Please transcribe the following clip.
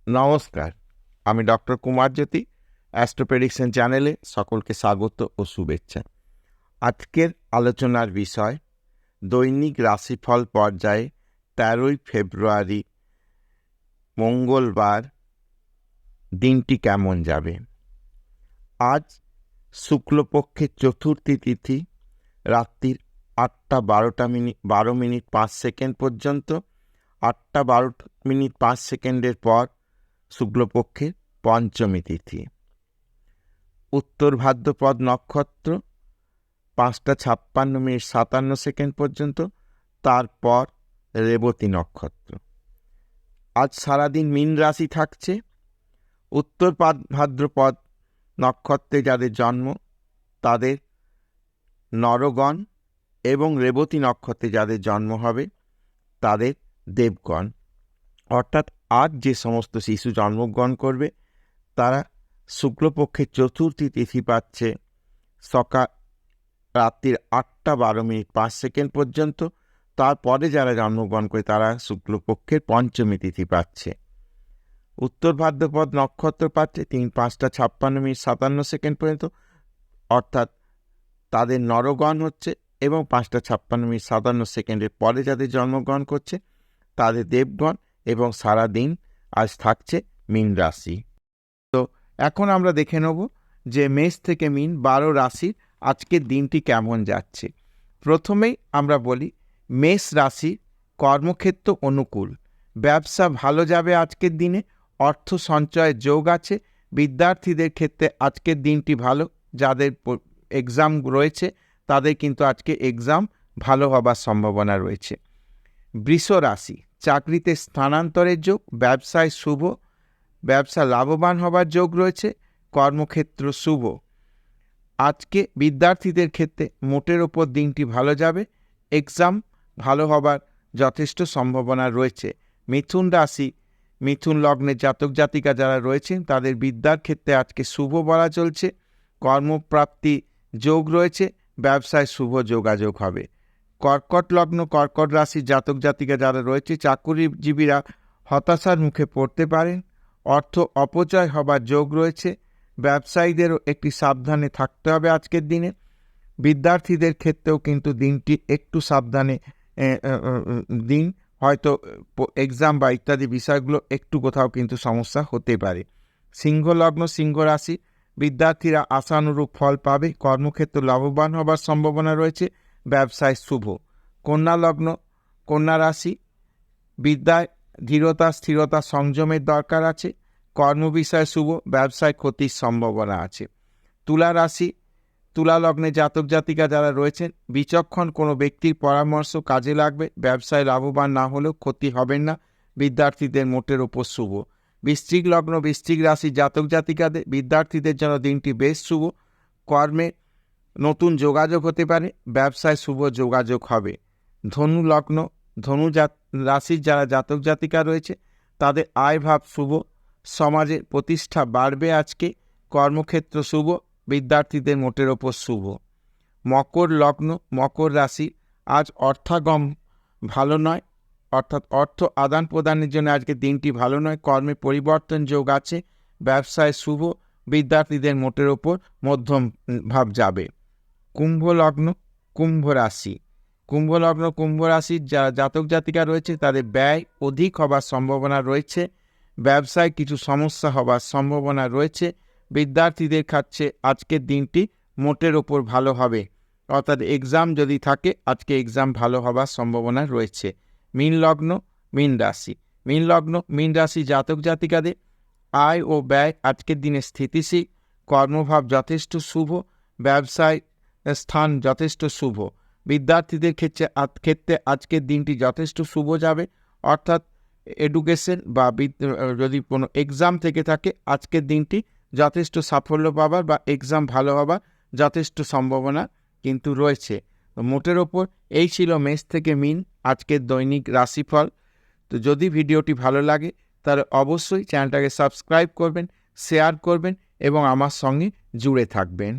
নমস্কার, আমি ডক্টর কুমার জ্যোতি। Astro prediction চ্যানেলে সকলকে স্বাগত ও শুভেচ্ছা। আজকের আলোচনার বিষয় দৈনিক রাশিফল পর্যায়ে 13ই ফেব্রুয়ারি মঙ্গলবার দিনটি কেমন যাবে। আজ শুক্লপক্ষের চতুর্থী তিথি রাত্রির 8:12:05 পর্যন্ত। 8:12:05 পর শুক্লপক্ষের পঞ্চমী তিথি। উত্তর ভাদ্রপদ নক্ষত্র 5:56:57 পর্যন্ত, তারপর রেবতী নক্ষত্র। আজ সারাদিন মীন রাশি থাকছে। উত্তর ভাদ্রপদ নক্ষত্রে যাদের জন্ম তাদের নরগণ এবং রেবতী নক্ষত্রে যাদের জন্ম হবে তাদের দেবগণ। অর্থাৎ আজ যে সমস্ত শিশু জন্মগ্রহণ করবে তারা শুক্লপক্ষের চতুর্থী তিথি পাচ্ছে সকাল রাত্রির 8:12:05 পর্যন্ত। তারপরে যারা জন্মগ্রহণ করে তারা শুক্লপক্ষের পঞ্চমী তিথি পাচ্ছে। উত্তর ভাদ্রপদ নক্ষত্র পাচ্ছে 5:56:57 পর্যন্ত, অর্থাৎ তাদের নরগণ হচ্ছে, এবং 5:56:57 পরে যাদের জন্মগ্রহণ করছে তাদের দেবগণ, এবং সারা দিন আজ থাকছে মীন রাশি। তো এখন আমরা দেখে নেব যে মেষ থেকে মীন 12 রাশির আজকের দিনটি কেমন যাচ্ছে। প্রথমেই আমরা বলি মেষ রাশি কর্মক্ষেত্র অনুকূল, ব্যবসা ভালো যাবে আজকের দিনে, অর্থ সঞ্চয়ের যোগ আছে। বিদ্যার্থীদের ক্ষেত্রে আজকের দিনটি ভালো, যাদের এক্সাম রয়েছে তাদের কিন্তু আজকে এক্সাম ভালো হবার সম্ভাবনা রয়েছে। বৃষ রাশি চাকরিতে স্থানান্তরের যোগ, ব্যবসায় শুভ, ব্যবসা লাভবান হবার যোগ রয়েছে, কর্মক্ষেত্র শুভ। আজকে বিদ্যার্থীদের ক্ষেত্রে মোটের ওপর দিনটি ভালো যাবে, এক্সাম ভালো হবার যথেষ্ট সম্ভাবনা রয়েছে। মিথুন রাশি, মিথুন লগ্নের জাতক জাতিকা যারা রয়েছেন তাদের বিদ্যার ক্ষেত্রে আজকে শুভ বলা চলছে, কর্মপ্রাপ্তি যোগ রয়েছে, ব্যবসায় শুভ যোগাযোগ হবে। কর্কট লগ্ন কর্কট রাশির জাতক জাতিকা যারা রয়েছে চাকুরিজীবীরা হতাশার মুখে পড়তে পারেন, অর্থ অপচয় হবার যোগ রয়েছে, ব্যবসায়ীদেরও একটি সাবধানে থাকতে হবে আজকের দিনে। বিদ্যার্থীদের ক্ষেত্রেও কিন্তু দিনটি একটু সাবধানে দিন, হয়তো এক্সাম বা ইত্যাদি বিষয়গুলো একটু কোথাও কিন্তু সমস্যা হতে পারে। সিংহ লগ্ন সিংহ রাশি বিদ্যার্থীরা আশানুরূপ ফল পাবে, কর্মক্ষেত্র লাভবান হবার সম্ভাবনা রয়েছে, ব্যবসায় শুভ। কন্যা লগ্ন কন্যা রাশি বিদ্যায় ধীরতা স্থিরতা সংযমের দরকার আছে, কর্ম বিষয়ে শুভ, ব্যবসায় ক্ষতির সম্ভাবনা আছে। তুলা রাশি তুলা লগ্নে জাতক জাতিকা যারা রয়েছেন বিচক্ষণ কোনো ব্যক্তির পরামর্শ কাজে লাগবে, ব্যবসায় লাভবান না হলেও ক্ষতি হবেন না, বিদ্যার্থীদের মোটের ওপর শুভ। বৃশ্চিক লগ্ন বৃশ্চিক রাশি জাতক জাতিকাদের বিদ্যার্থীদের জন্য দিনটি বেশ শুভ, কর্মে নতুন যোগাযোগ হতে পারে, ব্যবসায় শুভ যোগাযোগ হবে। ধনু লগ্ন ধনু রাশির যারা জাতক জাতিকা রয়েছে তাদের আয় ভাব শুভ, সমাজে প্রতিষ্ঠা বাড়বে আজকে, কর্মক্ষেত্র শুভ, বিদ্যার্থীদের মোটের ওপর শুভ। মকর লগ্ন মকর রাশি আজ অর্থাগম ভালো নয়, অর্থাৎ অর্থ আদান প্রদানের জন্য আজকে দিনটি ভালো নয়, কর্মে পরিবর্তন যোগ আছে, ব্যবসায় শুভ, বিদ্যার্থীদের মোটের ওপর মধ্যম ভাব যাবে। কুম্ভ লগ্ন কুম্ভ রাশি কুম্ভ লগ্ন কুম্ভ রাশির যারা জাতক জাতিকা রয়েছে তাদের ব্যয় অধিক হবার সম্ভাবনা রয়েছে, ব্যবসায় কিছু সমস্যা হবার সম্ভাবনা রয়েছে, বিদ্যার্থীদের কাছে আজকের দিনটি মোটের ওপর ভালো হবে, অর্থাৎ এক্সাম যদি থাকে আজকে এক্সাম ভালো হবার সম্ভাবনা রয়েছে। মীন লগ্ন মীন রাশি মীন লগ্ন মীন রাশি জাতক জাতিকাদের আয় ও ব্যয় আজকের দিনে স্থিতিশীল, কর্মভাব যথেষ্ট শুভ, ব্যবসায় স্থান যথেষ্ট শুভ, বিদ্যার্থীদের ক্ষেত্রে আজকের দিনটি যথেষ্ট শুভ যাবে, অর্থাৎ এডুকেশন বা যদি কোনো এক্সাম থেকে থাকে আজকের দিনটি যথেষ্ট সাফল্য পাবার বা এক্সাম ভালো হবার যথেষ্ট সম্ভাবনা কিন্তু রয়েছে। মোটের ওপর এই ছিল মেষ থেকে মীন আজকের দৈনিক রাশিফল। তো যদি ভিডিওটি ভালো লাগে তাহলে অবশ্যই চ্যানেলটাকে সাবস্ক্রাইব করবেন, শেয়ার করবেন এবং আমার সঙ্গে জুড়ে থাকবেন।